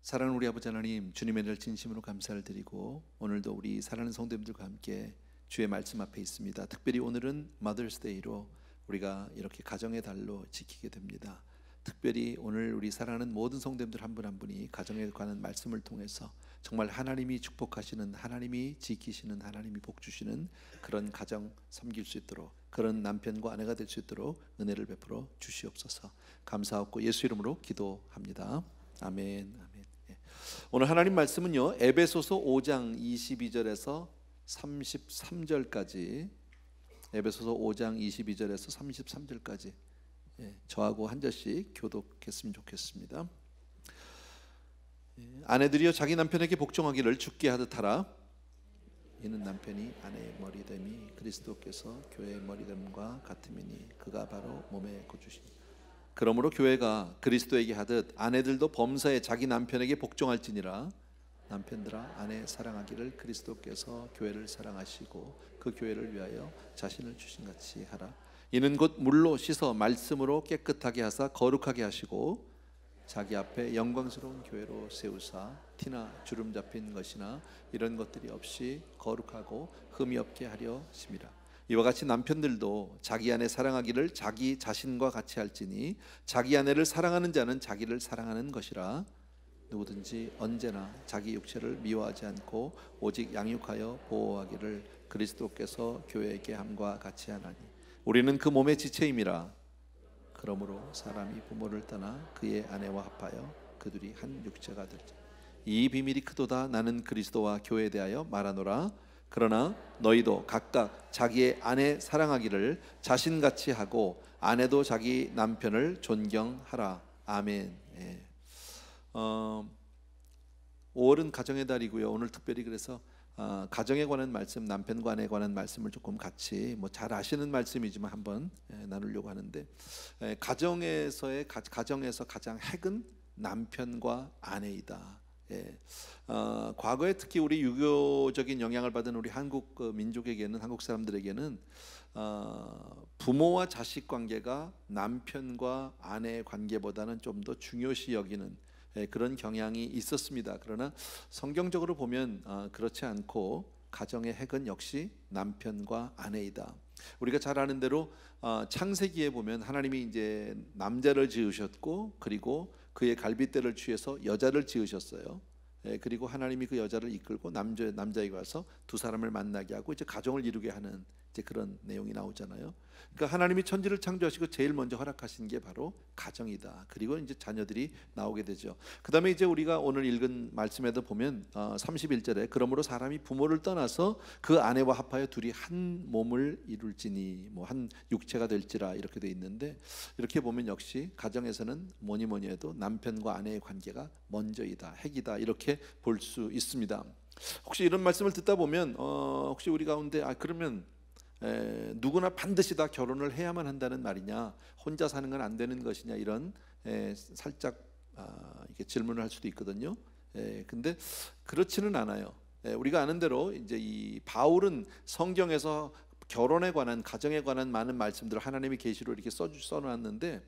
사랑하는 우리 아버지 하나님, 주님의 늘 진심으로 감사를 드리고 오늘도 우리 사랑하는 성도님들과 함께 주의 말씀 앞에 있습니다. 특별히 오늘은 Mother's Day로 우리가 이렇게 가정의 달로 지키게 됩니다. 특별히 오늘 우리 사랑하는 모든 성도님들 한 분 한 분이 가정에 관한 말씀을 통해서 정말 하나님이 축복하시는, 하나님이 지키시는, 하나님이 복 주시는 그런 가정 섬길 수 있도록, 그런 남편과 아내가 될 수 있도록 은혜를 베풀어 주시옵소서. 감사하고 예수 이름으로 기도합니다. 아멘. 아멘. 오늘 하나님 말씀은요, 에베소서 5장 22절에서 33절까지, 에베소서 5장 22절에서 33절까지 저하고 한 절씩 교독했으면 좋겠습니다. 아내들이여 자기 남편에게 복종하기를 주께 하듯 하라. 이는 남편이 아내의 머리됨이 그리스도께서 교회의 머리됨과 같음이니 그가 바로 몸의 거주시니. 그러므로 교회가 그리스도에게 하듯 아내들도 범사에 자기 남편에게 복종할지니라. 남편들아 아내 사랑하기를 그리스도께서 교회를 사랑하시고 그 교회를 위하여 자신을 주신같이 하라. 이는 곧 물로 씻어 말씀으로 깨끗하게 하사 거룩하게 하시고 자기 앞에 영광스러운 교회로 세우사 티나 주름 잡힌 것이나 이런 것들이 없이 거룩하고 흠이 없게 하려 하심이라. 이와 같이 남편들도 자기 아내 사랑하기를 자기 자신과 같이 할지니 자기 아내를 사랑하는 자는 자기를 사랑하는 것이라. 누구든지 언제나 자기 육체를 미워하지 않고 오직 양육하여 보호하기를 그리스도께서 교회에게 함과 같이 하나니 우리는 그 몸의 지체임이라. 그러므로 사람이 부모를 떠나 그의 아내와 합하여 그들이 한 육체가 될지. 이 비밀이 크도다. 나는 그리스도와 교회에 대하여 말하노라. 그러나 너희도 각각 자기의 아내 사랑하기를 자신같이 하고 아내도 자기 남편을 존경하라. 아멘. 5월은 가정의 달이고요. 오늘 특별히 그래서 가정에 관한 말씀, 남편과 아내에 관한 말씀을 조금 같이 잘 아시는 말씀이지만 한번 나누려고 하는데, 가정에서 가장 핵은 남편과 아내이다. 과거에 특히 우리 유교적인 영향을 받은 우리 한국 민족에게는, 한국 사람들에게는 부모와 자식 관계가 남편과 아내의 관계보다는 좀 더 중요시 여기는 그런 경향이 있었습니다. 그러나 성경적으로 보면 그렇지 않고 가정의 핵은 역시 남편과 아내이다. 우리가 잘 아는 대로 창세기에 보면 하나님이 이제 남자를 지으셨고 그리고 그의 갈빗대를 취해서 여자를 지으셨어요. 그리고 하나님이 그 여자를 이끌고 남자에게 와서 두 사람을 만나게 하고 이제 가정을 이루게 하는 이제 그런 내용이 나오잖아요. 그러니까 하나님이 천지를 창조하시고 제일 먼저 허락하신 게 바로 가정이다. 그리고 이제 자녀들이 나오게 되죠. 그다음에 이제 우리가 오늘 읽은 말씀에도 보면 31절에 그러므로 사람이 부모를 떠나서 그 아내와 합하여 둘이 한 몸을 이룰지니 한 육체가 될지라 이렇게 돼 있는데, 이렇게 보면 역시 가정에서는 뭐니 해도 남편과 아내의 관계가 먼저이다, 핵이다, 이렇게 볼 수 있습니다. 혹시 이런 말씀을 듣다 보면 혹시 우리 가운데 그러면 누구나 반드시 다 결혼을 해야만 한다는 말이냐, 혼자 사는 건 안 되는 것이냐, 이런 살짝 이렇게 질문을 할 수도 있거든요. 근데 그렇지는 않아요. 우리가 아는 대로 이제 이 바울은 성경에서 결혼에 관한, 가정에 관한 많은 말씀들을 하나님이 계시로 이렇게 써놨는데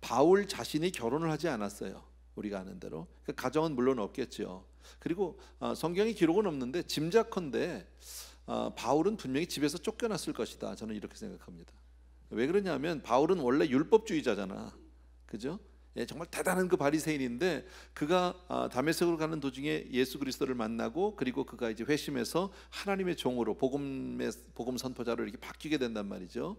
바울 자신이 결혼을 하지 않았어요. 우리가 아는 대로. 그러니까 가정은 물론 없겠죠. 그리고 성경에 기록은 없는데 짐작컨대 바울은 분명히 집에서 쫓겨났을 것이다. 저는 이렇게 생각합니다. 왜 그러냐면 바울은 원래 율법주의자잖아, 그죠? 정말 대단한 그 바리새인인데 그가 다메섹으로 가는 도중에 예수 그리스도를 만나고 그리고 그가 이제 회심해서 하나님의 종으로 복음 선포자로 이렇게 바뀌게 된단 말이죠.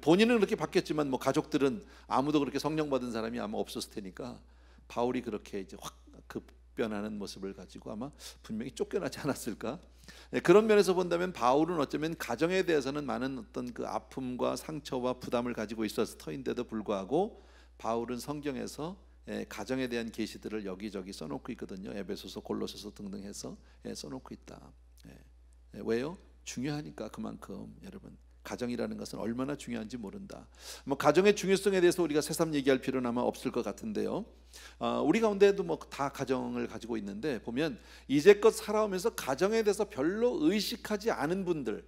본인은 그렇게 바뀌었지만 가족들은 아무도 그렇게 성령 받은 사람이 아마 없었을 테니까 바울이 그렇게 이제 확 급변하는 모습을 가지고 아마 분명히 쫓겨나지 않았을까? 그런 면에서 본다면 바울은 어쩌면 가정에 대해서는 많은 어떤 그 아픔과 상처와 부담을 가지고 있었을 터인데도 불구하고 바울은 성경에서 가정에 대한 계시들을 여기저기 써놓고 있거든요. 에베소서, 골로새서 등등 해서 써놓고 있다. 왜요? 중요하니까. 그만큼 여러분, 가정이라는 것은 얼마나 중요한지 모른다. 가정의 중요성에 대해서 우리가 새삼 얘기할 필요는 아마 없을 것 같은데요. 우리 가운데도 다 가정을 가지고 있는데 보면 이제껏 살아오면서 가정에 대해서 별로 의식하지 않은 분들,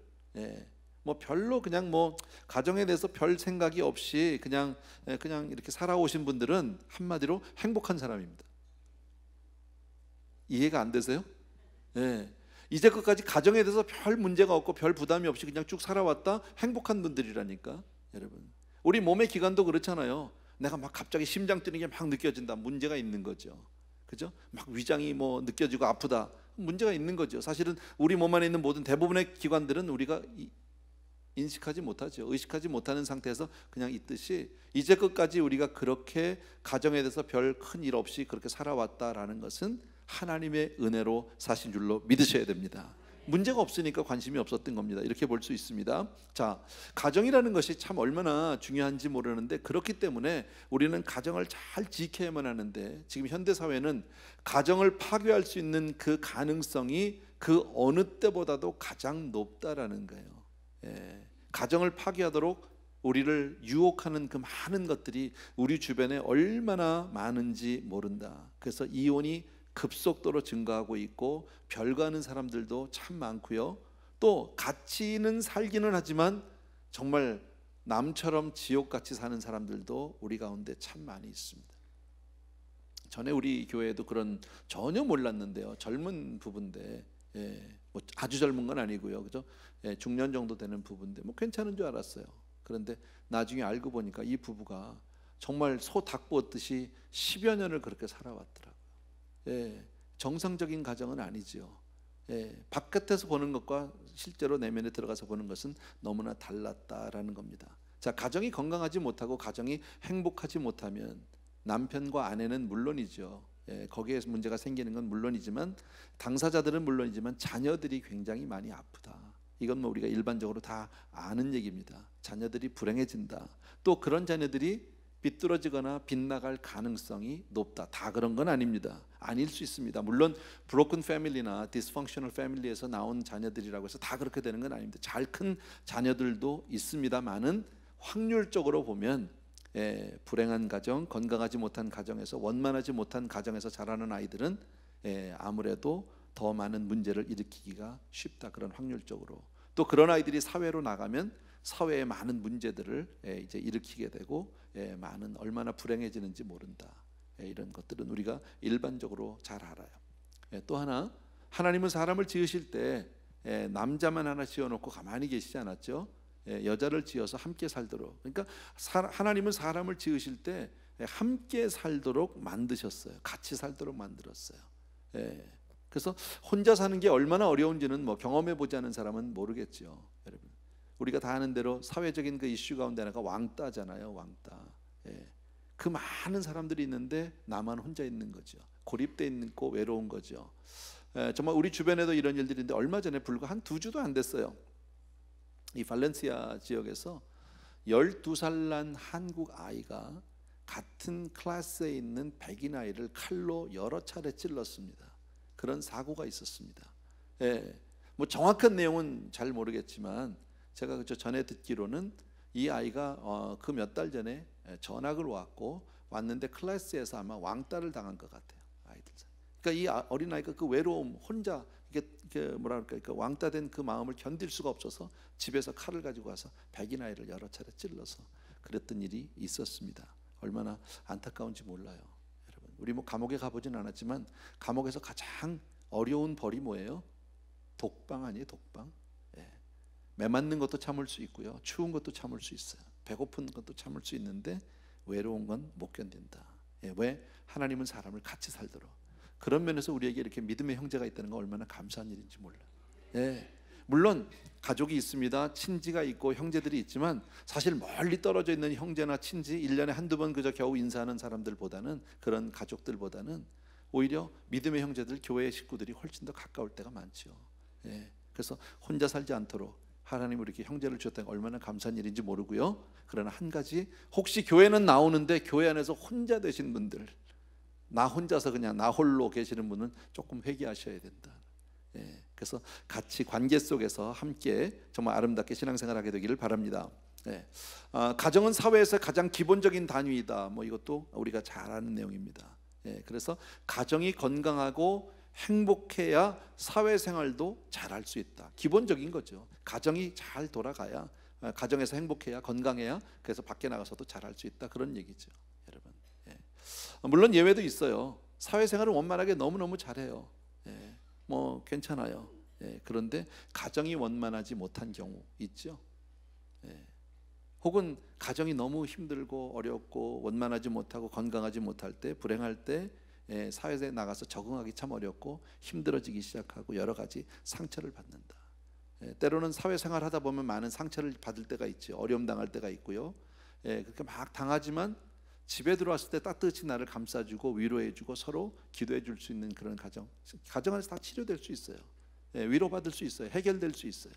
별로 그냥 가정에 대해서 별 생각이 없이 그냥 이렇게 살아오신 분들은 한마디로 행복한 사람입니다. 이해가 안 되세요? 예. 이제껏까지 가정에 대해서 별 문제가 없고 별 부담이 없이 그냥 쭉 살아왔다 행복한 분들이라니까. 여러분, 우리 몸의 기관도 그렇잖아요. 내가 막 갑자기 심장 뛰는 게 막 느껴진다, 문제가 있는 거죠. 그죠? 막 위장이 뭐 느껴지고 아프다, 문제가 있는 거죠. 사실은 우리 몸 안에 있는 모든 대부분의 기관들은 우리가 인식하지 못하죠. 의식하지 못하는 상태에서 그냥 있듯이 이제껏까지 우리가 그렇게 가정에 대해서 별 큰 일 없이 그렇게 살아왔다라는 것은 하나님의 은혜로 사신 줄로 믿으셔야 됩니다. 문제가 없으니까 관심이 없었던 겁니다. 이렇게 볼 수 있습니다. 자, 가정이라는 것이 참 얼마나 중요한지 모르는데, 그렇기 때문에 우리는 가정을 잘 지켜야만 하는데, 지금 현대 사회는 가정을 파괴할 수 있는 그 가능성이 그 어느 때보다도 가장 높다라는 거예요. 예, 가정을 파괴하도록 우리를 유혹하는 그 많은 것들이 우리 주변에 얼마나 많은지 모른다. 그래서 이혼이 급속도로 증가하고 있고 별거하는 사람들도 참 많고요. 또 같이는 살기는 하지만 정말 남처럼 지옥같이 사는 사람들도 우리 가운데 참 많이 있습니다. 전에 우리 교회에도 그런, 전혀 몰랐는데요, 젊은 부부인데, 뭐 아주 젊은 건 아니고요, 그죠? 중년 정도 되는 부부인데 뭐 괜찮은 줄 알았어요. 그런데 나중에 알고 보니까 이 부부가 정말 소 닭 부었듯이 10여 년을 그렇게 살아왔더라고요. 정상적인 가정은 아니죠. 바깥에서 보는 것과 실제로 내면에 들어가서 보는 것은 너무나 달랐다라는 겁니다. 자, 가정이 건강하지 못하고 가정이 행복하지 못하면 남편과 아내는 물론이죠, 거기에 문제가 생기는 건 물론이지만, 당사자들은 물론이지만 자녀들이 굉장히 많이 아프다. 이건 뭐 우리가 일반적으로 다 아는 얘기입니다. 자녀들이 불행해진다. 또 그런 자녀들이 비뚤어지거나 빗나갈 가능성이 높다. 다 그런 건 아닙니다. 아닐 수 있습니다. 물론 브로큰 패밀리나 디스펑셔널 패밀리에서 나온 자녀들이라고 해서 다 그렇게 되는 건 아닙니다. 잘 큰 자녀들도 있습니다만은 확률적으로 보면 불행한 가정, 건강하지 못한 가정에서, 원만하지 못한 가정에서 자라는 아이들은 아무래도 더 많은 문제를 일으키기가 쉽다. 그런 확률적으로. 또 그런 아이들이 사회로 나가면 사회의 많은 문제들을 이제 일으키게 되고, 많은, 얼마나 불행해지는지 모른다. 이런 것들은 우리가 일반적으로 잘 알아요. 또 하나, 하나님은 사람을 지으실 때 남자만 하나 지어놓고 가만히 계시지 않았죠. 여자를 지어서 함께 살도록. 그러니까 하나님은 사람을 지으실 때 함께 살도록 만드셨어요. 같이 살도록 만들었어요. 그래서 혼자 사는 게 얼마나 어려운지는 뭐 경험해 보지 않은 사람은 모르겠죠. 여러분, 우리가 다 아는 대로 사회적인 그 이슈 가운데 하나가 왕따잖아요. 왕따. 그 많은 사람들이 있는데 나만 혼자 있는 거죠. 고립돼 있고 외로운 거죠. 정말 우리 주변에도 이런 일들이 있는데, 얼마 전에 불과 한 2주도 안 됐어요. 이 발렌시아 지역에서 12살 난 한국 아이가 같은 클래스에 있는 백인 아이를 칼로 여러 차례 찔렀습니다. 그런 사고가 있었습니다. 뭐 정확한 내용은 잘 모르겠지만 제가 전에 듣기로는 이 아이가 그 몇 달 전에 전학을 왔는데 클래스에서 아마 왕따를 당한 것 같아요. 아이들. 그러니까 이 어린 아이가 그 외로움, 혼자 이게 뭐랄까, 그 왕따된 그 마음을 견딜 수가 없어서 집에서 칼을 가지고 와서 백인 아이를 여러 차례 찔러서 그랬던 일이 있었습니다. 얼마나 안타까운지 몰라요, 여러분. 우리 뭐 감옥에 가보진 않았지만 감옥에서 가장 어려운 벌이 뭐예요? 독방 아니에요, 독방? 매 맞는 것도 참을 수 있고요, 추운 것도 참을 수 있어요, 배고픈 것도 참을 수 있는데 외로운 건 못 견딘다. 왜? 하나님은 사람을 같이 살도록. 그런 면에서 우리에게 이렇게 믿음의 형제가 있다는 건 얼마나 감사한 일인지 몰라요. 물론 가족이 있습니다. 친지가 있고 형제들이 있지만 사실 멀리 떨어져 있는 형제나 친지 1년에 한두 번 그저 겨우 인사하는 사람들보다는, 그런 가족들보다는 오히려 믿음의 형제들, 교회의 식구들이 훨씬 더 가까울 때가 많죠. 그래서 혼자 살지 않도록 하나님이 이렇게 형제를 주셨다는 게 얼마나 감사한 일인지 모르고요. 그러나 한 가지, 혹시 교회는 나오는데 교회 안에서 혼자 되신 분들, 나 혼자서 그냥 나 홀로 계시는 분은 조금 회개하셔야 된다. 그래서 같이 관계 속에서 함께 정말 아름답게 신앙생활하게 되기를 바랍니다. 가정은 사회에서 가장 기본적인 단위이다. 뭐 이것도 우리가 잘 아는 내용입니다. 그래서 가정이 건강하고 행복해야 사회생활도 잘할 수 있다. 기본적인 거죠. 가정이 잘 돌아가야, 가정에서 행복해야, 건강해야, 그래서 밖에 나가서도 잘할 수 있다. 그런 얘기죠, 여러분. 물론 예외도 있어요. 사회생활을 원만하게 너무너무 잘해요. 뭐 괜찮아요. 그런데 가정이 원만하지 못한 경우 있죠. 혹은 가정이 너무 힘들고 어렵고 원만하지 못하고 건강하지 못할 때, 불행할 때 사회에 나가서 적응하기 참 어렵고 힘들어지기 시작하고 여러 가지 상처를 받는다. 때로는 사회생활 하다 보면 많은 상처를 받을 때가 있죠. 어려움 당할 때가 있고요. 그렇게 막 당하지만 집에 들어왔을 때 따뜻이 나를 감싸주고 위로해주고 서로 기도해줄 수 있는 그런 가정 안에서 다 치료될 수 있어요. 위로받을 수 있어요. 해결될 수 있어요.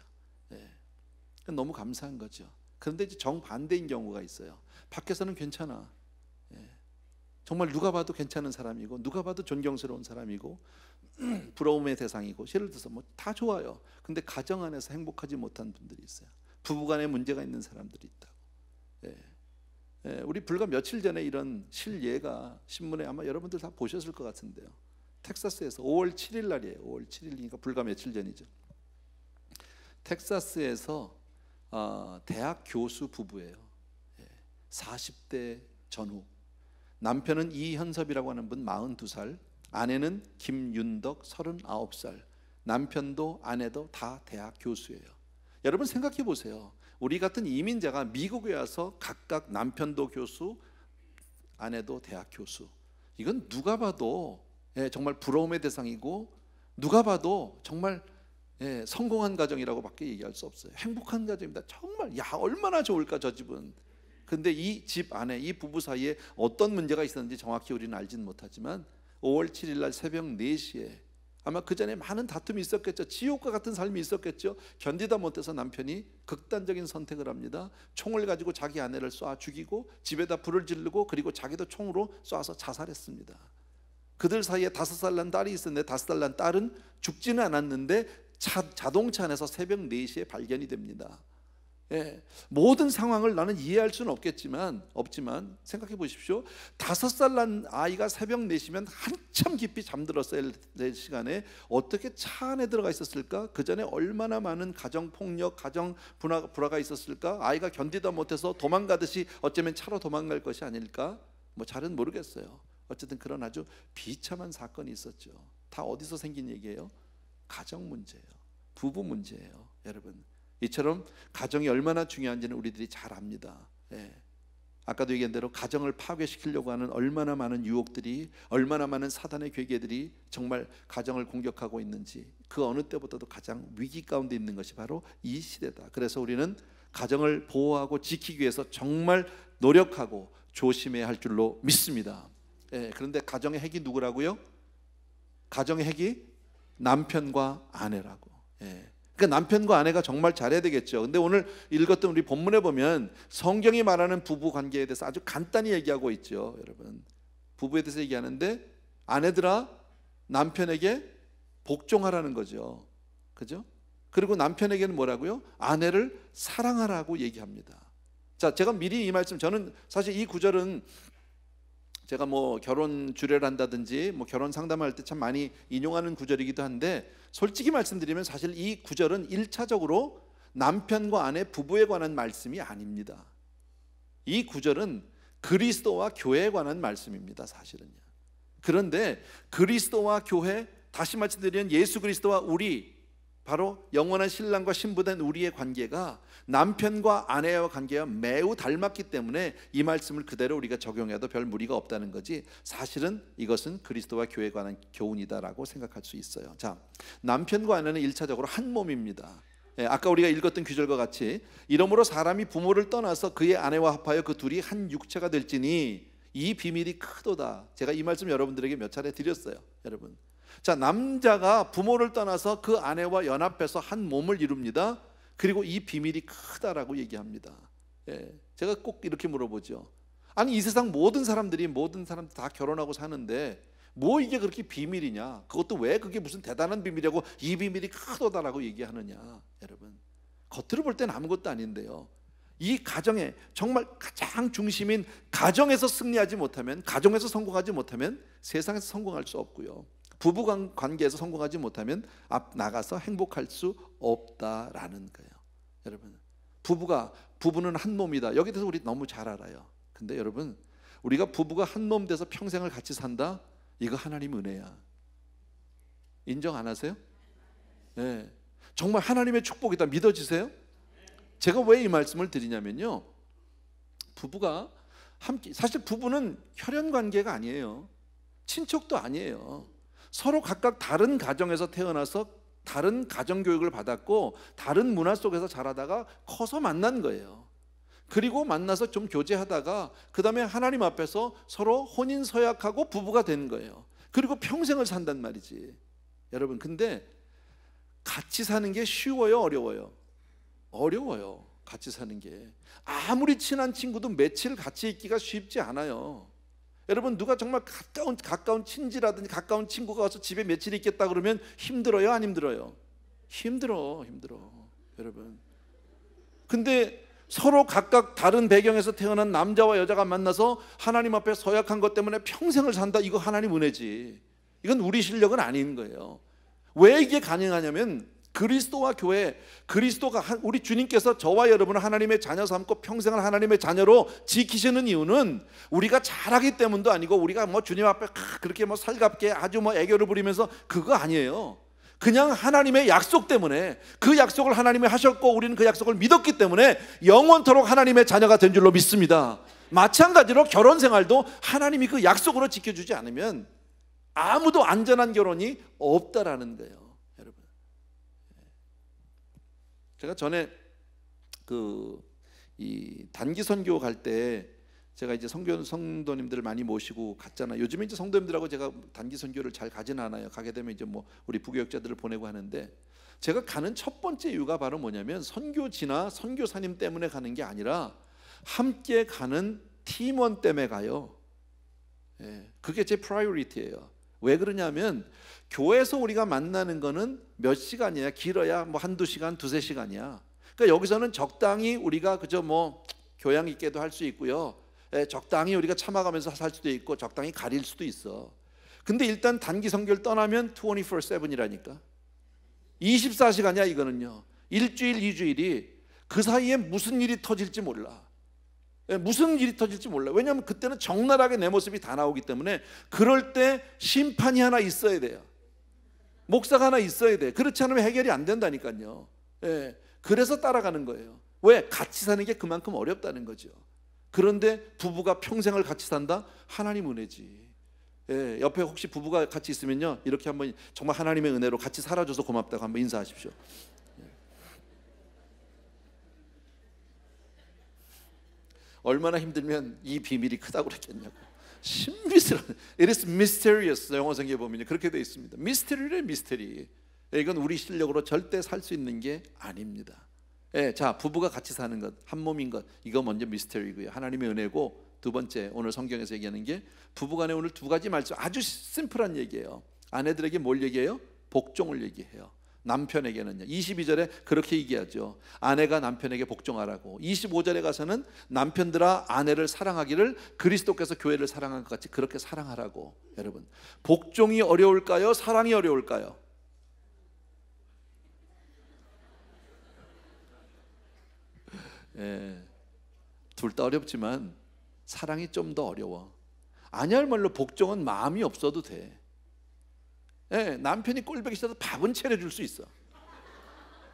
너무 감사한 거죠. 그런데 이제 정반대인 경우가 있어요. 밖에서는 괜찮아. 정말 누가 봐도 괜찮은 사람이고 누가 봐도 존경스러운 사람이고 부러움의 대상이고 예를 들어서 뭐 다 좋아요. 근데 가정 안에서 행복하지 못한 분들이 있어요. 부부간에 문제가 있는 사람들이 있다고. 우리 불과 며칠 전에 이런 실예가 신문에 아마 여러분들 다 보셨을 것 같은데요. 텍사스에서 5월 7일 날이에요. 5월 7일이니까 불과 며칠 전이죠. 텍사스에서 대학 교수 부부예요. 40대 전후. 남편은 이현섭이라고 하는 분 42살, 아내는 김윤덕 39살. 남편도 아내도 다 대학 교수예요. 여러분 생각해 보세요. 우리 같은 이민자가 미국에 와서 각각 남편도 교수, 아내도 대학 교수. 이건 누가 봐도 정말 부러움의 대상이고 누가 봐도 정말 성공한 가정이라고 밖에 얘기할 수 없어요. 행복한 가정입니다. 정말 얼마나 좋을까 저 집은. 근데 이 집 안에 이 부부 사이에 어떤 문제가 있었는지 정확히 우리는 알지는 못하지만 5월 7일 날 새벽 4시에 아마 그 전에 많은 다툼이 있었겠죠. 지옥과 같은 삶이 있었겠죠. 견디다 못해서 남편이 극단적인 선택을 합니다. 총을 가지고 자기 아내를 쏴 죽이고 집에다 불을 지르고 그리고 자기도 총으로 쏴서 자살했습니다. 그들 사이에 5살 난 딸이 있었는데 5살 난 딸은 죽지는 않았는데 자동차 안에서 새벽 4시에 발견이 됩니다. 모든 상황을 나는 이해할 수는 없지만 생각해 보십시오. 5살 난 아이가 새벽 4시면 한참 깊이 잠들었어야 될 시간에 어떻게 차 안에 들어가 있었을까? 그 전에 얼마나 많은 가정 폭력, 가정 불화가 있었을까? 아이가 견디다 못해서 도망가듯이 어쩌면 차로 도망갈 것이 아닐까? 뭐 잘은 모르겠어요. 어쨌든 그런 아주 비참한 사건이 있었죠. 다 어디서 생긴 얘기예요? 가정 문제예요. 부부 문제예요. 여러분, 이처럼 가정이 얼마나 중요한지는 우리들이 잘 압니다. 아까도 얘기한 대로 가정을 파괴시키려고 하는 얼마나 많은 유혹들이, 얼마나 많은 사단의 괴계들이 정말 가정을 공격하고 있는지, 그 어느 때보다도 가장 위기 가운데 있는 것이 바로 이 시대다. 그래서 우리는 가정을 보호하고 지키기 위해서 정말 노력하고 조심해야 할 줄로 믿습니다. 그런데 가정의 핵이 누구라고요? 가정의 핵이 남편과 아내라고. 그러니까 남편과 아내가 정말 잘해야 되겠죠. 근데 오늘 읽었던 우리 본문에 보면 성경이 말하는 부부 관계에 대해서 아주 간단히 얘기하고 있죠. 여러분, 부부에 대해서 얘기하는데 아내들아 남편에게 복종하라는 거죠. 그죠? 그리고 남편에게는 뭐라고요? 아내를 사랑하라고 얘기합니다. 자, 제가 미리 이 말씀, 저는 사실 이 구절은 제가 뭐 결혼 주례를 한다든지 뭐 결혼 상담할 때 참 많이 인용하는 구절이기도 한데, 솔직히 말씀드리면 사실 이 구절은 1차적으로 남편과 아내 부부에 관한 말씀이 아닙니다. 이 구절은 그리스도와 교회에 관한 말씀입니다, 사실은요. 그런데 그리스도와 교회, 다시 말씀드리면 예수 그리스도와 우리, 바로 영원한 신랑과 신부된 우리의 관계가 남편과 아내와 관계가 매우 닮았기 때문에 이 말씀을 그대로 우리가 적용해도 별 무리가 없다는 거지, 사실은 이것은 그리스도와 교회에 관한 교훈이다라고 생각할 수 있어요. 자, 남편과 아내는 1차적으로 한 몸입니다. 아까 우리가 읽었던 구절과 같이 이러므로 사람이 부모를 떠나서 그의 아내와 합하여 그 둘이 한 육체가 될지니 이 비밀이 크도다. 제가 이 말씀 여러분들에게 몇 차례 드렸어요, 여러분. 자, 남자가 부모를 떠나서 그 아내와 연합해서 한 몸을 이룹니다. 그리고 이 비밀이 크다라고 얘기합니다. 제가 꼭 이렇게 물어보죠. 아니, 이 세상 모든 사람들이 다 결혼하고 사는데 뭐 이게 그렇게 비밀이냐? 그것도 왜 그게 무슨 대단한 비밀이라고 이 비밀이 크도다라고 얘기하느냐? 여러분, 겉으로 볼 때는 아무것도 아닌데요, 이 가정의 정말 가장 중심인 가정에서 승리하지 못하면, 가정에서 성공하지 못하면 세상에서 성공할 수 없고요, 부부 관계에서 성공하지 못하면 앞 나가서 행복할 수 없다라는 거예요. 여러분, 부부는 한 몸이다. 여기 대해서 우리 너무 잘 알아요. 근데 여러분, 우리가 부부가 한 몸 돼서 평생을 같이 산다? 이거 하나님 은혜야. 인정 안 하세요? 네. 정말 하나님의 축복이다 믿어지세요? 제가 왜 이 말씀을 드리냐면요, 부부가 함께, 사실 부부는 혈연 관계가 아니에요. 친척도 아니에요. 서로 각각 다른 가정에서 태어나서 다른 가정 교육을 받았고 다른 문화 속에서 자라다가 커서 만난 거예요. 그리고 만나서 좀 교제하다가 그 다음에 하나님 앞에서 서로 혼인 서약하고 부부가 된 거예요. 그리고 평생을 산단 말이지. 여러분, 근데 같이 사는 게 쉬워요, 어려워요? 어려워요. 같이 사는 게. 아무리 친한 친구도 며칠 같이 있기가 쉽지 않아요. 여러분, 누가 정말 가까운 친지라든지 가까운 친구가 와서 집에 며칠 있겠다 그러면 힘들어요, 안 힘들어요? 힘들어 여러분. 근데 서로 각각 다른 배경에서 태어난 남자와 여자가 만나서 하나님 앞에 서약한 것 때문에 평생을 산다, 이거 하나님 은혜지. 이건 우리 실력은 아닌 거예요. 왜 이게 가능하냐면 그리스도와 교회, 그리스도가, 우리 주님께서 저와 여러분을 하나님의 자녀 삼고 평생을 하나님의 자녀로 지키시는 이유는 우리가 잘하기 때문도 아니고 우리가 뭐 주님 앞에 그렇게 뭐 살갑게 아주 뭐 애교를 부리면서 그거 아니에요. 그냥 하나님의 약속 때문에, 그 약속을 하나님이 하셨고 우리는 그 약속을 믿었기 때문에 영원토록 하나님의 자녀가 된 줄로 믿습니다. 마찬가지로 결혼 생활도 하나님이 그 약속으로 지켜주지 않으면 아무도 안전한 결혼이 없다라는 거예요. 여러분, 제가 전에 이 단기 선교 갈 때 제가 이제 성도님들을 많이 모시고 갔잖아요. 요즘에 이제 성도님들하고 제가 단기 선교를 잘 가지는 않아요. 가게 되면 이제 뭐 우리 부교역자들을 보내고 하는데, 제가 가는 첫 번째 이유가 바로 뭐냐면 선교지나 선교사님 때문에 가는 게 아니라 함께 가는 팀원 때문에 가요. 그게 제 프라이어리티예요. 왜 그러냐면 교회에서 우리가 만나는 거는 몇 시간이야? 길어야 뭐 한두 시간, 두세 시간이야. 그러니까 여기서는 적당히 우리가 그저 뭐 교양 있게도 할 수 있고요, 적당히 우리가 참아가면서 살 수도 있고 적당히 가릴 수도 있어. 근데 일단 단기 선교를 떠나면 24/7이라니까 24시간이야 이거는요. 일주일, 2주일이 그 사이에 무슨 일이 터질지 몰라. 무슨 일이 터질지 몰라. 왜냐하면 그때는 적나라하게 내 모습이 다 나오기 때문에 그럴 때 심판이 하나 있어야 돼요. 목사가 하나 있어야 돼. 그렇지 않으면 해결이 안 된다니까요. 그래서 따라가는 거예요. 왜? 같이 사는 게 그만큼 어렵다는 거죠. 그런데 부부가 평생을 같이 산다? 하나님 은혜지. 옆에 혹시 부부가 같이 있으면요, 이렇게 한번 정말 하나님의 은혜로 같이 살아줘서 고맙다고 한번 인사하십시오. 얼마나 힘들면 이 비밀이 크다고 그랬겠냐고. 신비스러운, it is mysterious. 영어 성경에 보면 그렇게 되어 있습니다. 미스테리래, 미스테리. 이건 우리 실력으로 절대 살 수 있는 게 아닙니다. 자, 부부가 같이 사는 것, 한 몸인 것, 이거 먼저 미스테리고요. 하나님의 은혜고, 두 번째 오늘 성경에서 얘기하는 게 부부간에 오늘 두 가지 말씀, 아주 심플한 얘기예요. 아내들에게 뭘 얘기해요? 복종을 얘기해요. 남편에게는요, 22절에 그렇게 얘기하죠. 아내가 남편에게 복종하라고. 25절에 가서는 남편들아 아내를 사랑하기를 그리스도께서 교회를 사랑한 것 같이 그렇게 사랑하라고. 여러분, 복종이 어려울까요? 사랑이 어려울까요? 둘 다 어렵지만 사랑이 좀 더 어려워. 아니야말로 복종은 마음이 없어도 돼. 남편이 꼴보기 싫어도 밥은 차려줄 수 있어.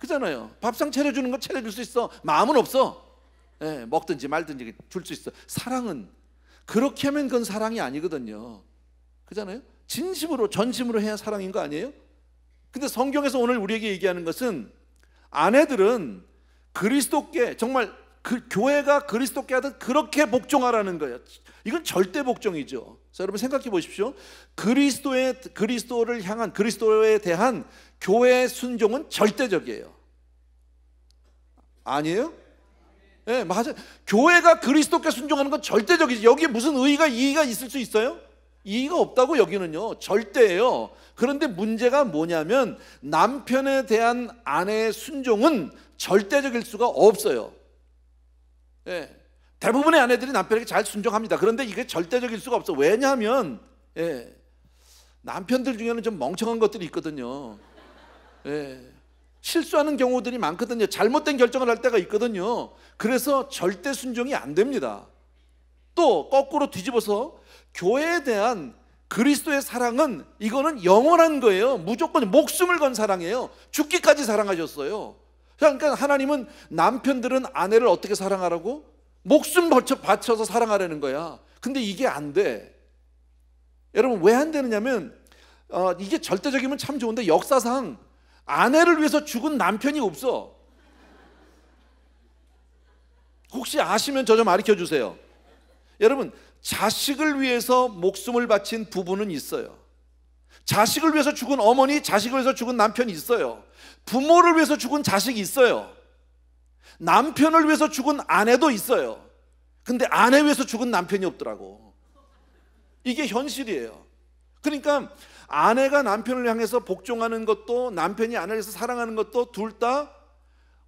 그잖아요. 밥상 차려주는 건 차려줄 수 있어. 마음은 없어. 먹든지 말든지 줄 수 있어. 사랑은 그렇게 하면 그건 사랑이 아니거든요. 그잖아요. 진심으로 전심으로 해야 사랑인 거 아니에요? 근데 성경에서 오늘 우리에게 얘기하는 것은 아내들은 그리스도께, 정말 그 교회가 그리스도께 하듯 그렇게 복종하라는 거예요. 이건 절대 복종이죠. 자, 여러분 생각해 보십시오. 그리스도를 향한, 그리스도에 대한 교회의 순종은 절대적이에요. 아니에요? 맞아요. 교회가 그리스도께 순종하는 건 절대적이지. 여기에 무슨 이의가 있을 수 있어요? 이의가 없다고. 여기는요 절대예요. 그런데 문제가 뭐냐면 남편에 대한 아내의 순종은 절대적일 수가 없어요. 대부분의 아내들이 남편에게 잘 순종합니다. 그런데 이게 절대적일 수가 없어. 왜냐하면 남편들 중에는 좀 멍청한 것들이 있거든요. 실수하는 경우들이 많거든요. 잘못된 결정을 할 때가 있거든요. 그래서 절대 순종이 안 됩니다. 또 거꾸로 뒤집어서 교회에 대한 그리스도의 사랑은 이거는 영원한 거예요. 무조건 목숨을 건 사랑이에요. 죽기까지 사랑하셨어요. 그러니까 하나님은 남편들은 아내를 어떻게 사랑하라고? 목숨 바쳐서 사랑하라는 거야. 근데 이게 안 돼. 여러분 왜 안 되느냐면 이게 절대적이면 참 좋은데 역사상 아내를 위해서 죽은 남편이 없어. 혹시 아시면 저 좀 가르쳐 주세요. 여러분 자식을 위해서 목숨을 바친 부부는 있어요. 자식을 위해서 죽은 어머니, 자식을 위해서 죽은 남편이 있어요. 부모를 위해서 죽은 자식이 있어요. 남편을 위해서 죽은 아내도 있어요. 근데 아내 위해서 죽은 남편이 없더라고. 이게 현실이에요. 그러니까 아내가 남편을 향해서 복종하는 것도 남편이 아내를 위해서 사랑하는 것도 둘 다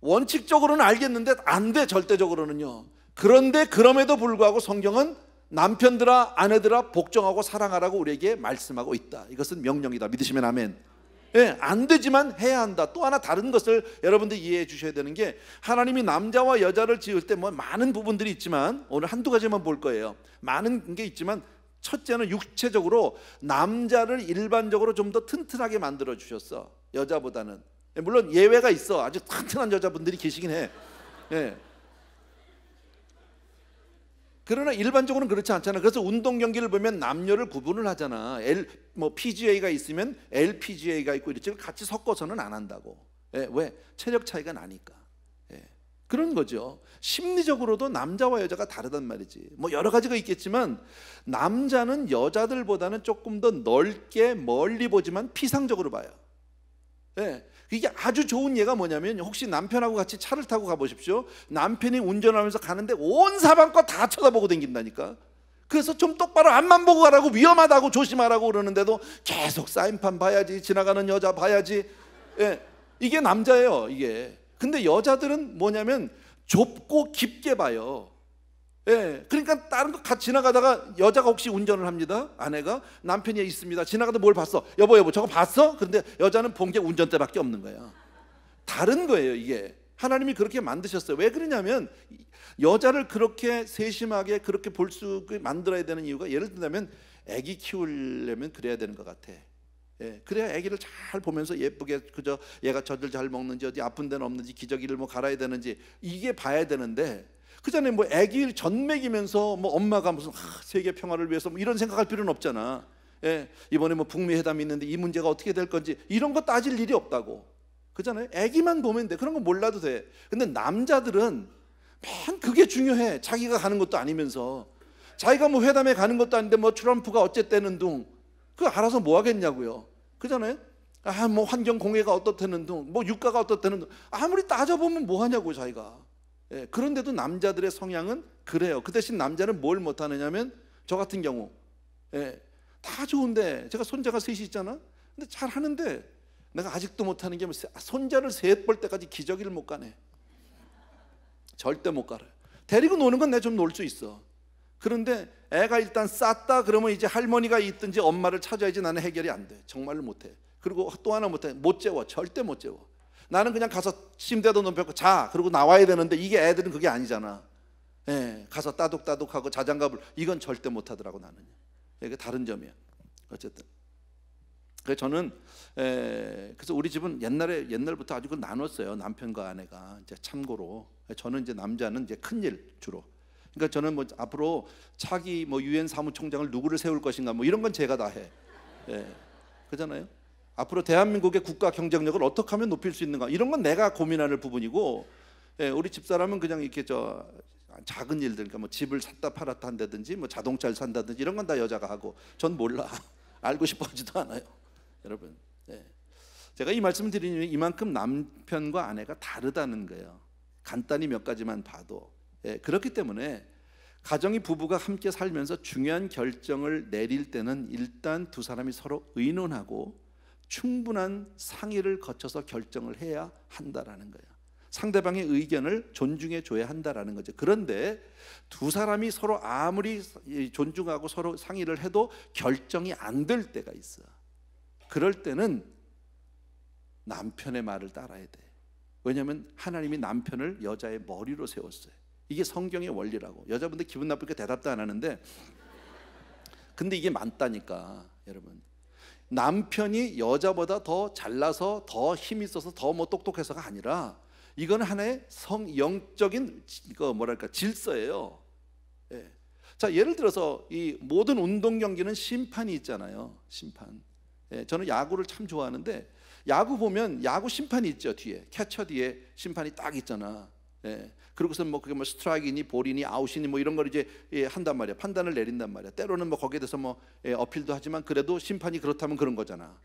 원칙적으로는 알겠는데 안 돼, 절대적으로는요. 그런데 그럼에도 불구하고 성경은 남편들아 아내들아 복종하고 사랑하라고 우리에게 말씀하고 있다. 이것은 명령이다. 믿으시면 아멘. 예, 안 되지만 해야 한다. 또 하나 다른 것을 여러분들이 이해해 주셔야 되는 게 하나님이 남자와 여자를 지을 때 뭐 많은 부분들이 있지만 오늘 한두 가지만 볼 거예요. 많은 게 있지만 첫째는 육체적으로 남자를 일반적으로 좀 더 튼튼하게 만들어 주셨어. 여자보다는. 물론 예외가 있어. 아주 튼튼한 여자분들이 계시긴 해. 예. 그러나 일반적으로는 그렇지 않잖아. 그래서 운동 경기를 보면 남녀를 구분을 하잖아. PGA가 있으면 LPGA가 있고 이렇지 같이 섞어서는 안 한다고. 예, 왜? 체력 차이가 나니까. 예, 그런 거죠. 심리적으로도 남자와 여자가 다르단 말이지. 뭐 여러 가지가 있겠지만 남자는 여자들보다는 조금 더 넓게 멀리 보지만 피상적으로 봐요. 예. 이게 아주 좋은 예가 뭐냐면 혹시 남편하고 같이 차를 타고 가보십시오. 남편이 운전하면서 가는데 온 사방과 다 쳐다보고 다닌다니까. 그래서 좀 똑바로 앞만 보고 가라고, 위험하다고 조심하라고 그러는데도 계속 사인판 봐야지, 지나가는 여자 봐야지. 예, 이게 남자예요 이게. 근데 여자들은 뭐냐면 좁고 깊게 봐요. 예, 그러니까 다른 거 같이 지나가다가 여자가 혹시 운전을 합니다. 아내가 남편이 있습니다. 지나가다 뭘 봤어? 여보 저거 봤어? 그런데 여자는 본 게 운전대밖에 없는 거야. 다른 거예요 이게. 하나님이 그렇게 만드셨어요. 왜 그러냐면 여자를 그렇게 세심하게 그렇게 볼 수 만들어야 되는 이유가 예를 들면 아기 키우려면 그래야 되는 것 같아. 예, 그래야 아기를 잘 보면서 예쁘게 그저 얘가 젖을 잘 먹는지 어디 아픈 데는 없는지 기저귀를 뭐 갈아야 되는지 이게 봐야 되는데 그 전에 뭐 아기를 전 먹이면서 뭐 엄마가 무슨 세계 평화를 위해서 뭐 이런 생각할 필요는 없잖아. 예, 이번에 뭐 북미 회담이 있는데 이 문제가 어떻게 될 건지 이런 거 따질 일이 없다고. 그잖아요. 아기만 보면 돼. 그런 거 몰라도 돼. 근데 남자들은 맨 그게 중요해. 자기가 가는 것도 아니면서 자기가 뭐 회담에 가는 것도 아닌데 뭐 트럼프가 어쨌다는 둥 그거 알아서 뭐 하겠냐고요. 그잖아요. 뭐 환경 공해가 어떻다는 둥, 뭐 유가가 어떻다는 둥 아무리 따져보면 뭐 하냐고 자기가. 예, 그런데도 남자들의 성향은 그래요. 그 대신 남자는 뭘 못하느냐면 저 같은 경우 예, 다 좋은데 제가 손자가 셋이 있잖아. 근데 잘 하는데 내가 아직도 못하는 게 손자를 셋 볼 때까지 기저귀를 못 가네. 절대 못 가요. 데리고 노는 건 내가 좀 놀 수 있어. 그런데 애가 일단 쌌다 그러면 이제 할머니가 있든지 엄마를 찾아야지 나는 해결이 안 돼. 정말로 못해. 그리고 또 하나 못해. 못 재워. 절대 못 재워. 나는 그냥 가서 침대도 눕혀고 자 그러고 나와야 되는데 이게 애들은 그게 아니잖아. 예, 가서 따독따독하고 자장갑을 이건 절대 못하더라고 나는. 이게 다른 점이야. 어쨌든 그래서 저는 그래서 우리 집은 옛날부터 아주 그 나눴어요. 남편과 아내가. 이제 참고로 저는 이제 남자는 이제 큰일 주로. 그러니까 저는 뭐 앞으로 차기 뭐 유엔 사무총장을 누구를 세울 것인가 뭐 이런 건 제가 다 해. 예, 그잖아요. 앞으로 대한민국의 국가 경쟁력을 어떻게 하면 높일 수 있는가 이런 건 내가 고민하는 부분이고, 예, 우리 집사람은 그냥 이렇게 저 작은 일들, 그러니까 뭐 집을 샀다 팔았다 한다든지 뭐 자동차를 산다든지 이런 건 다 여자가 하고 전 몰라. 알고 싶어하지도 않아요, 여러분. 예. 제가 이 말씀을 드리는 이만큼 남편과 아내가 다르다는 거예요. 간단히 몇 가지만 봐도. 예, 그렇기 때문에 가정이 부부가 함께 살면서 중요한 결정을 내릴 때는 일단 두 사람이 서로 의논하고 충분한 상의를 거쳐서 결정을 해야 한다라는 거예요. 상대방의 의견을 존중해 줘야 한다라는 거죠. 그런데 두 사람이 서로 아무리 존중하고 서로 상의를 해도 결정이 안 될 때가 있어. 그럴 때는 남편의 말을 따라야 돼. 왜냐하면 하나님이 남편을 여자의 머리로 세웠어요. 이게 성경의 원리라고. 여자분들 기분 나쁘게 대답도 안 하는데 근데 이게 맞다니까 여러분. 남편이 여자보다 더 잘나서 더 힘이 있어서 더 뭐 똑똑해서가 아니라 이건 하나의 영적인 뭐랄까 질서예요. 예. 자, 예를 들어서 이 모든 운동 경기는 심판이 있잖아요. 심판. 예, 저는 야구를 참 좋아하는데 야구 보면 야구 심판이 있죠. 뒤에 캐처 뒤에 심판이 딱 있잖아. 예. 그러고서 뭐 그게 뭐 스트라이크니 볼이니 아웃이니 뭐 이런 걸 이제 한단 말이야. 판단을 내린단 말이야. 때로는 뭐 거기에 대해서 뭐 어필도 하지만 그래도 심판이 그렇다면 그런 거잖아.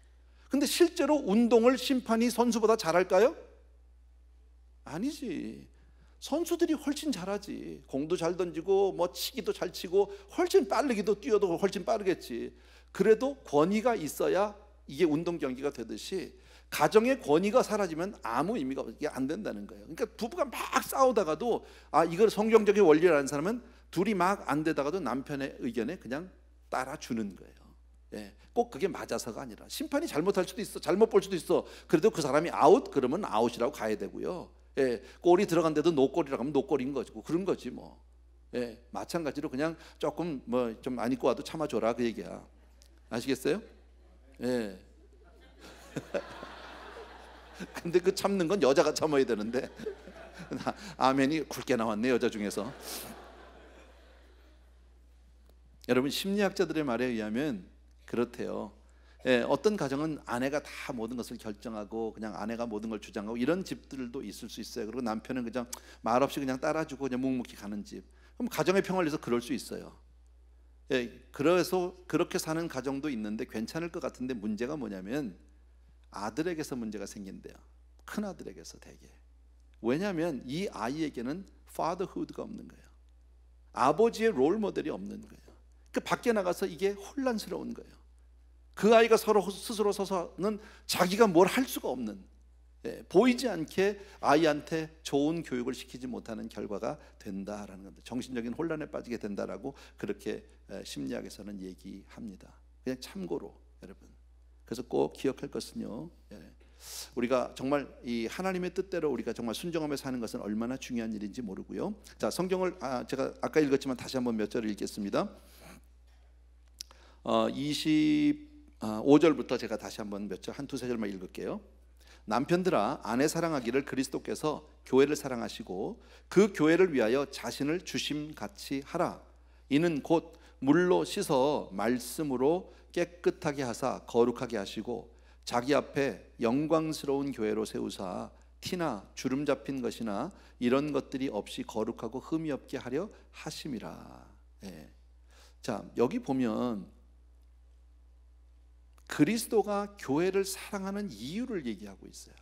근데 실제로 운동을 심판이 선수보다 잘할까요? 아니지. 선수들이 훨씬 잘하지. 공도 잘 던지고 뭐 치기도 잘 치고 훨씬 빠르기도 뛰어도 훨씬 빠르겠지. 그래도 권위가 있어야 이게 운동 경기가 되듯이 가정의 권위가 사라지면 아무 의미가 이게 안 된다는 거예요. 그러니까 부부가 막 싸우다가도 이걸 성경적인 원리라는 사람은 둘이 막 안 되다가도 남편의 의견에 그냥 따라주는 거예요. 예, 꼭 그게 맞아서가 아니라 심판이 잘못할 수도 있어, 잘못 볼 수도 있어. 그래도 그 사람이 아웃 그러면 아웃이라고 가야 되고요. 예, 골이 들어간데도 노골이라고 하면 노골인 거고 그런 거지 뭐. 예, 마찬가지로 그냥 조금 뭐 좀 안 입고 와도 참아줘라 그 얘기야. 아시겠어요? 예. 근데 그 참는 건 여자가 참아야 되는데 아멘이 굵게 나왔네 여자 중에서. 여러분 심리학자들의 말에 의하면 그렇대요. 예, 어떤 가정은 아내가 다 모든 것을 결정하고 그냥 아내가 모든 걸 주장하고 이런 집들도 있을 수 있어요. 그리고 남편은 그냥 말없이 그냥 따라주고 그냥 묵묵히 가는 집. 그럼 가정의 평화를 위해서 그럴 수 있어요. 예, 그래서 그렇게 사는 가정도 있는데 괜찮을 것 같은데 문제가 뭐냐면 아들에게서 문제가 생긴대요. 큰 아들에게서 대개. 왜냐하면 이 아이에게는 fatherhood가 없는 거예요. 아버지의 롤 모델이 없는 거예요. 그 밖에 나가서 이게 혼란스러운 거예요. 그 아이가 서로 스스로 서서는 자기가 뭘 할 수가 없는, 보이지 않게 아이한테 좋은 교육을 시키지 못하는 결과가 된다라는 겁니다. 정신적인 혼란에 빠지게 된다라고 그렇게 심리학에서는 얘기합니다. 그냥 참고로 여러분. 그래서 꼭 기억할 것은요, 우리가 정말 이 하나님의 뜻대로 우리가 정말 순종하며 사는 것은 얼마나 중요한 일인지 모르고요. 자, 성경을 제가 아까 읽었지만 다시 한번 몇 절을 읽겠습니다. 25절부터 제가 다시 한번 몇 절, 한 두세 절만 읽을게요. 남편들아, 아내 사랑하기를 그리스도께서 교회를 사랑하시고 그 교회를 위하여 자신을 주심같이 하라. 이는 곧 물로 씻어 말씀으로 깨끗하게 하사 거룩하게 하시고 자기 앞에 영광스러운 교회로 세우사 티나 주름 잡힌 것이나 이런 것들이 없이 거룩하고 흠이 없게 하려 하심이라. 자, 여기 보면 그리스도가 교회를 사랑하는 이유를 얘기하고 있어요.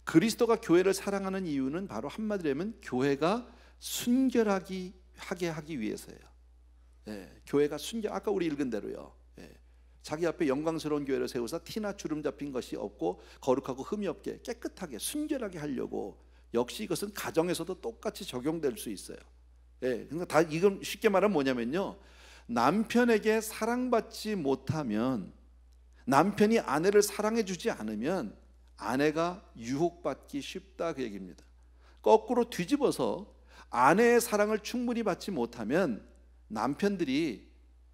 그리스도가 교회를 사랑하는 이유는 바로 한마디로 하면 교회가 순결하게 하기 위해서예요. 교회가 아까 우리 읽은 대로요. 자기 앞에 영광스러운 교회를 세우사 티나 주름 잡힌 것이 없고 거룩하고 흠이 없게 깨끗하게 순결하게 하려고. 역시 이것은 가정에서도 똑같이 적용될 수 있어요. 그러니까 다 이건 쉽게 말하면 뭐냐면요, 남편에게 사랑받지 못하면, 남편이 아내를 사랑해 주지 않으면 아내가 유혹받기 쉽다 그 얘기입니다. 거꾸로 뒤집어서 아내의 사랑을 충분히 받지 못하면 남편들이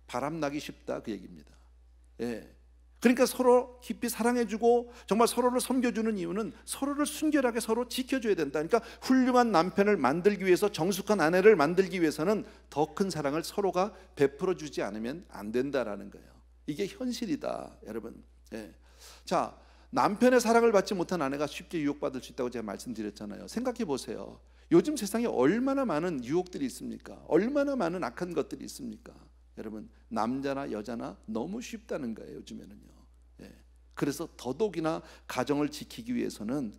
바람나기 쉽다 그 얘기입니다. 그러니까 서로 깊이 사랑해주고 정말 서로를 섬겨주는 이유는 서로를 순결하게 서로 지켜줘야 된다. 그러니까 훌륭한 남편을 만들기 위해서, 정숙한 아내를 만들기 위해서는 더 큰 사랑을 서로가 베풀어주지 않으면 안 된다라는 거예요. 이게 현실이다 여러분. 자, 남편의 사랑을 받지 못한 아내가 쉽게 유혹받을 수 있다고 제가 말씀드렸잖아요. 생각해 보세요. 요즘 세상에 얼마나 많은 유혹들이 있습니까? 얼마나 많은 악한 것들이 있습니까? 여러분, 남자나 여자나 너무 쉽다는 거예요 요즘에는요. 그래서 더더욱이나 가정을 지키기 위해서는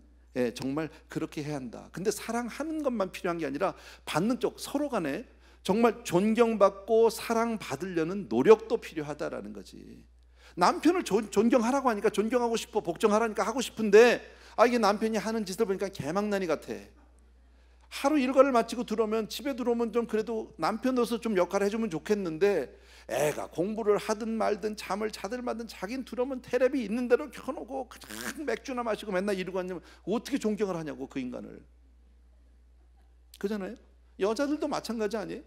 정말 그렇게 해야 한다. 근데 사랑하는 것만 필요한 게 아니라 받는 쪽, 서로 간에 정말 존경받고 사랑받으려는 노력도 필요하다라는 거지. 남편을 존경하라고 하니까 존경하고 싶어, 복종하라니까 하고 싶은데 이게 남편이 하는 짓을 보니까 개망나니 같아. 하루 일과를 마치고 들어오면, 집에 들어오면 좀 그래도 남편으로서 좀 역할을 해주면 좋겠는데 애가 공부를 하든 말든 잠을 자든 말든 자긴 들어오면 테레비 있는 대로 켜놓고 그냥 맥주나 마시고 맨날 이러고 앉으면 어떻게 존경을 하냐고 그 인간을. 그잖아요. 여자들도 마찬가지 아니에요?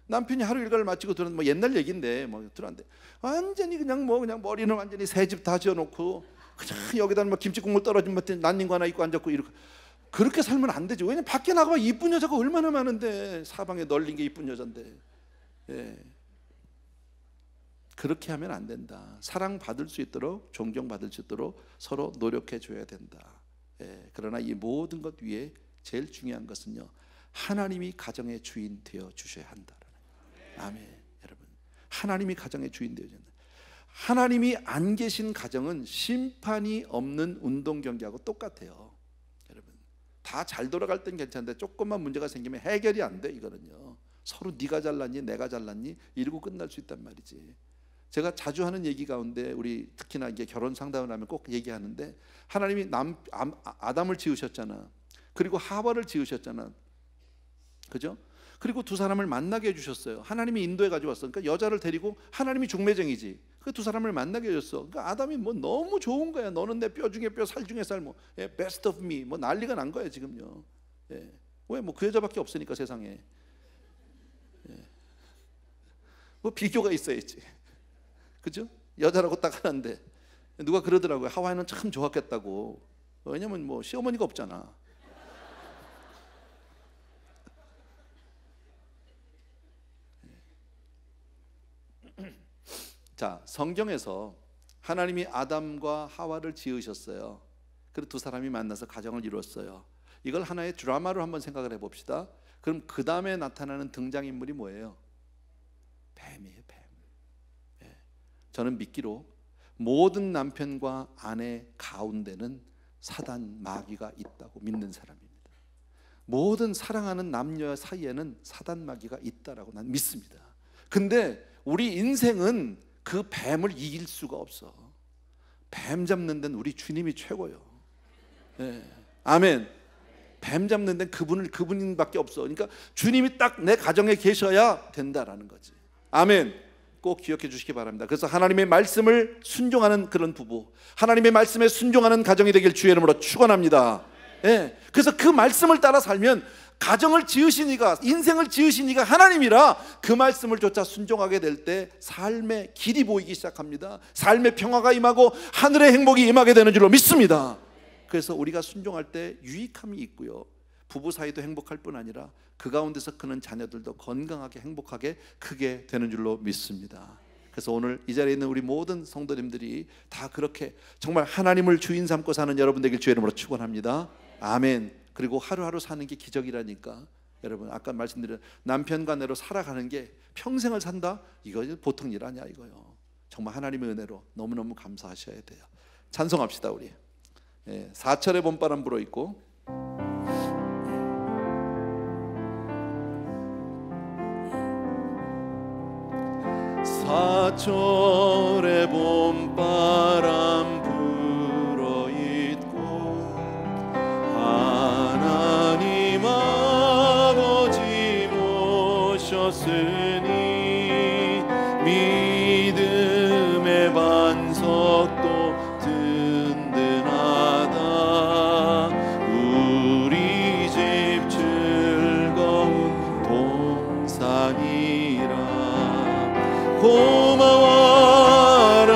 남편이 하루 일과를 마치고 들었는데 뭐 옛날 얘기인데 뭐 들었는데 완전히 그냥 머리는 완전히 새 집 다 지어놓고 그냥 여기다 뭐 김치 국물 떨어진 것 같은 난닝구 하나 입고 앉았고 이렇게. 그렇게 살면 안 되죠. 왜냐면 밖에 나가면 이쁜 여자가 얼마나 많은데, 사방에 널린 게 이쁜 여잔데. 예. 그렇게 하면 안 된다. 사랑받을 수 있도록, 존경받을 수 있도록 서로 노력해 줘야 된다. 예. 그러나 이 모든 것 위에 제일 중요한 것은요, 하나님이 가정의 주인 되어 주셔야 한다. 아멘. 여러분, 하나님이 가정의 주인 되어 주셔야 한다. 하나님이 안 계신 가정은 심판이 없는 운동 경기하고 똑같아요. 여러분, 다 잘 돌아갈 땐 괜찮은데 조금만 문제가 생기면 해결이 안 돼. 이거는요, 서로 네가 잘났니 내가 잘났니 이러고 끝날 수 있단 말이지. 제가 자주 하는 얘기 가운데, 우리 특히나 이게 결혼 상담을 하면 꼭 얘기하는데, 하나님이 아담을 지으셨잖아. 그리고 하와를 지으셨잖아. 그죠? 그리고 두 사람을 만나게 해주셨어요. 하나님이 인도해 가지고 왔어. 그러니까 여자를 데리고, 하나님이 중매쟁이지. 그 두 사람을 만나게 해줬어. 그러니까 아담이 뭐 너무 좋은 거야. 너는 내 뼈 중에 뼈, 살 중에 살, 뭐 best of me, 뭐 난리가 난 거야 지금요. 예. 왜? 뭐 그 여자밖에 없으니까 세상에. 예. 뭐 비교가 있어야지. 그죠? 여자라고 딱 하는데 누가 그러더라고요. 하와이는 참 좋았겠다고. 왜냐면 뭐 시어머니가 없잖아. 자, 성경에서 하나님이 아담과 하와를 지으셨어요. 그리고 두 사람이 만나서 가정을 이루었어요. 이걸 하나의 드라마로 한번 생각을 해봅시다. 그럼 그 다음에 나타나는 등장인물이 뭐예요? 뱀이에요, 뱀. 예. 저는 믿기로 모든 남편과 아내 가운데는 사단 마귀가 있다고 믿는 사람입니다. 모든 사랑하는 남녀 사이에는 사단 마귀가 있다라고 난 믿습니다. 근데 우리 인생은 그 뱀을 이길 수가 없어. 뱀 잡는 데는 우리 주님이 최고요. 예. 아멘. 뱀 잡는 데는 그분밖에 없어. 그러니까 주님이 딱 내 가정에 계셔야 된다라는 거지. 아멘. 꼭 기억해 주시기 바랍니다. 그래서 하나님의 말씀을 순종하는 그런 부부, 하나님의 말씀에 순종하는 가정이 되길 주의 이름으로 축원합니다. 예. 그래서 그 말씀을 따라 살면, 가정을 지으신 이가, 인생을 지으신 이가 하나님이라 그 말씀을 쫓아 순종하게 될 때 삶의 길이 보이기 시작합니다. 삶의 평화가 임하고 하늘의 행복이 임하게 되는 줄로 믿습니다. 그래서 우리가 순종할 때 유익함이 있고요, 부부 사이도 행복할 뿐 아니라 그 가운데서 크는 자녀들도 건강하게 행복하게 크게 되는 줄로 믿습니다. 그래서 오늘 이 자리에 있는 우리 모든 성도님들이 다 그렇게 정말 하나님을 주인 삼고 사는 여러분 되길 주의 이름으로 축원합니다. 아멘. 그리고 하루하루 사는 게 기적이라니까. 여러분, 아까 말씀드린 남편과 아내로 살아가는 게 평생을 산다? 이거 보통 일 아니야 이거요. 정말 하나님의 은혜로 너무너무 감사하셔야 돼요. 찬송합시다 우리. 예, 4철의 봄바람 불어 있고, 사철의 봄바람 불어 있고 하나님 아버지 모셨으니 믿음의 반석도 든든하다. 우리 집 즐거운 동산이라. 고마워라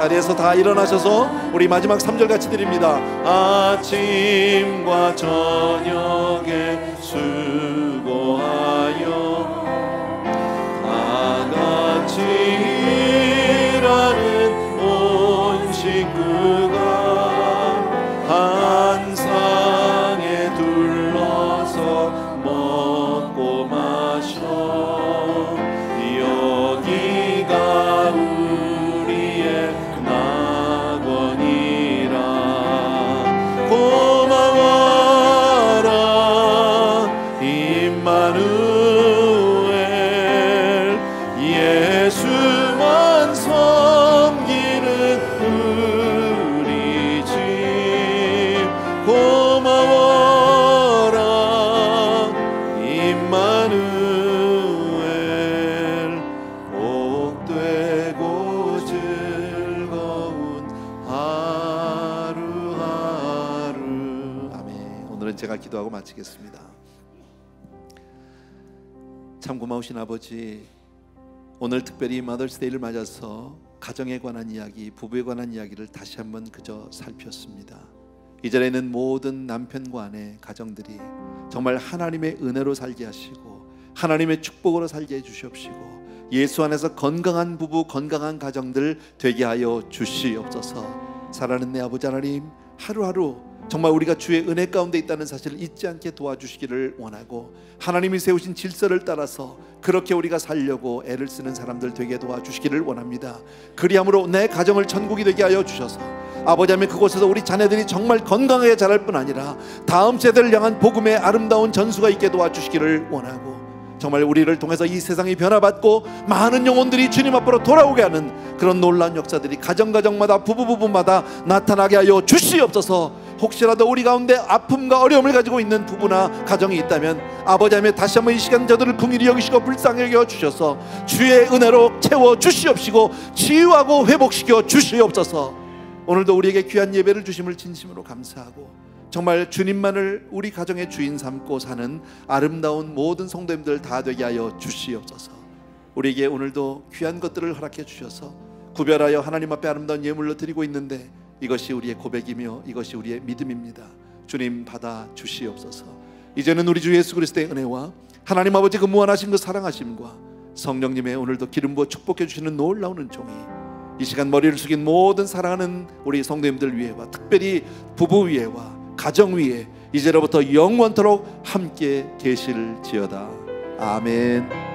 자리에서 다 일어나셔서 우리 마지막 3절 같이 드립니다. 아침과 저녁에 수고하여 다 같이 일하는 온 식구가 한 상에 둘러서 먹고 마셔 여기가 우리의 낙원이라. 고마워라 임마누엘 예수만 섬기는 우리 집. 고마워라 임마누엘 복되고 즐거운 하루하루. 아멘. 오늘은 제가 기도하고 마치겠습니다. 참 고마우신 아버지, 오늘 특별히 마더스데이를 맞아서 가정에 관한 이야기, 부부에 관한 이야기를 다시 한번 그저 살폈습니다. 이 자리에 있는 모든 남편과 아내 가정들이 정말 하나님의 은혜로 살게 하시고 하나님의 축복으로 살게 해주시옵시고 예수 안에서 건강한 부부, 건강한 가정들 되게 하여 주시옵소서. 사랑하는 내 아버지 하나님, 하루하루 정말 우리가 주의 은혜 가운데 있다는 사실을 잊지 않게 도와주시기를 원하고 하나님이 세우신 질서를 따라서 그렇게 우리가 살려고 애를 쓰는 사람들 되게 도와주시기를 원합니다. 그리함으로 내 가정을 천국이 되게 하여 주셔서 아버지 하나님, 그곳에서 우리 자녀들이 정말 건강하게 자랄 뿐 아니라 다음 세대를 향한 복음의 아름다운 전수가 있게 도와주시기를 원하고 정말 우리를 통해서 이 세상이 변화받고 많은 영혼들이 주님 앞으로 돌아오게 하는 그런 놀라운 역사들이 가정가정마다 부부마다 나타나게 하여 주시옵소서. 혹시라도 우리 가운데 아픔과 어려움을 가지고 있는 부부나 가정이 있다면 아버지 하나님, 다시 한번 이 시간 저들을 긍휼히 여기시고 불쌍히 여겨 주셔서 주의 은혜로 채워 주시옵시고 치유하고 회복시켜 주시옵소서. 오늘도 우리에게 귀한 예배를 주심을 진심으로 감사하고 정말 주님만을 우리 가정의 주인 삼고 사는 아름다운 모든 성도님들 다 되게 하여 주시옵소서. 우리에게 오늘도 귀한 것들을 허락해 주셔서 구별하여 하나님 앞에 아름다운 예물로 드리고 있는데 이것이 우리의 고백이며 이것이 우리의 믿음입니다. 주님 받아 주시옵소서. 이제는 우리 주 예수 그리스도의 은혜와 하나님 아버지 그 무한하신 그 사랑하심과 성령님의 오늘도 기름 부어 축복해 주시는 놀라운 은총이 이 시간 머리를 숙인 모든 사랑하는 우리 성도님들 위에와 특별히 부부 위에와 가정 위에 이제로부터 영원토록 함께 계실지어다. 아멘.